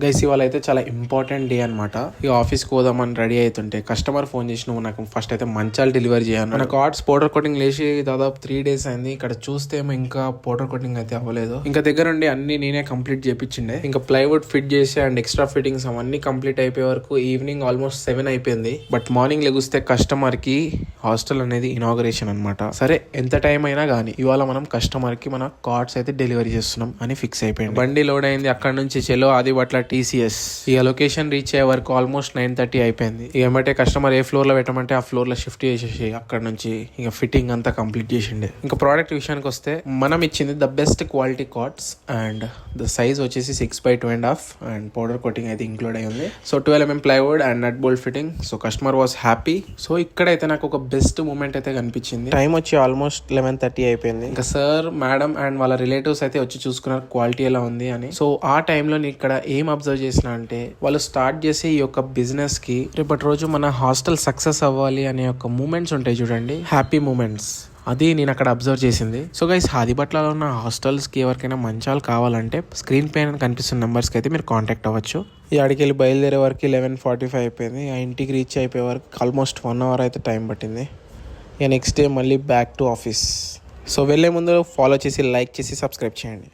Guys ఇవాళ అయితే చాలా ఇంపార్టెంట్ డే అనమాట. ఈ ఆఫీస్కి పోదామని రెడీ అవుతుంటే కస్టమర్ ఫోన్ చేసి నువ్వు నాకు ఫస్ట్ అయితే మంచాలు డెలివరీ చేయాలి. నా కార్డ్స్ పౌడర్ కోటింగ్ లేచి దాదాపు 3 days అయింది. ఇక్కడ చూస్తే ఇంకా పౌడర్ కోటింగ్ అయితే అవ్వలేదు. ఇంకా దగ్గర ఉండి అన్ని నేనే కంప్లీట్ చేపించిండే. ఇంకా ప్లైవుడ్ ఫిట్ చేసి అండ్ ఎక్స్ట్రా ఫిట్టింగ్స్ అవన్నీ కంప్లీట్ అయిపోయే వరకు ఈవినింగ్ ఆల్మోస్ట్ 7 అయిపోయింది. బట్ మార్నింగ్ లెగుస్తే కస్టమర్ కి హాస్టల్ అనేది ఇనాగరేషన్ అనమాట. సరే ఎంత టైం అయినా కానీ ఇవాళ మనం కస్టమర్ కి మన కార్డ్స్ అయితే డెలివరీ చేస్తున్నాం అని ఫిక్స్ అయిపోయింది. బండి లోడ్ అయింది. అక్కడ నుంచి చెలో ఆదిబట్ల TCS ఇక లొకేషన్ రీచ్ అయ్యే వరకు ఆల్మోస్ట్ 9:30 అయిపోయింది. ఇక ఏమంటే కస్టమర్ ఏ ఫ్లోర్ లో పెట్టమంటే ఆ ఫ్లోర్ లో షిఫ్ట్ చేసేసి అక్కడ నుంచి ఇక ఫిట్టింగ్ అంతా కంప్లీట్ చేసిండే. ఇంకా ప్రోడక్ట్ విషయానికి వస్తే మనం ఇచ్చింది the best quality cards and the size వచ్చేసి 6x2.5 అండ్ పౌడర్ కోటింగ్ అయితే ఇంక్లూడ్ అయి ఉంది. So 12 mm plywood and nut bolt fitting. So customer was happy. So ఇక్కడైతే నాకు ఒక బెస్ట్ మూమెంట్ అయితే కనిపించింది. టైం వచ్చి ఆల్మోస్ట్ 11:30 అయిపోయింది. ఇంకా సార్ మేడం అండ్ వాళ్ళ రిలేటివ్స్ అయితే వచ్చి చూసుకున్నారు క్వాలిటీ ఎలా ఉంది అని. సో ఆ టైంలో నేను ఇక్కడ ఏం అబ్జర్వ్ చేసిన అంటే వాళ్ళు స్టార్ట్ చేసే ఈ యొక్క బిజినెస్ కి రేపటి రోజు మన హాస్టల్ సక్సెస్ అవ్వాలి అనే ఒక మూమెంట్స్ ఉంటాయి చూడండి, హ్యాపీ మూమెంట్స్. అది నేను అక్కడ అబ్జర్వ్ చేసింది. సో గైస్ ఆదిబట్లలో ఉన్న హాస్టల్స్కి ఎవరికైనా మంచాలు కావాలంటే స్క్రీన్ పైన కనిపిస్తున్న నెంబర్స్కి అయితే మీరు కాంటాక్ట్ అవ్వచ్చు. ఈ అడికి వెళ్ళి బయలుదేరే వరకు 11:45 అయిపోయింది. ఆ ఇంటికి రీచ్ అయిపోయే వరకు ఆల్మోస్ట్ 1 hour అయితే టైం పట్టింది. ఇక నెక్స్ట్ డే మళ్ళీ బ్యాక్ టు ఆఫీస్. సో వెళ్ళే ముందు ఫాలో చేసి లైక్ చేసి సబ్స్క్రైబ్ చేయండి.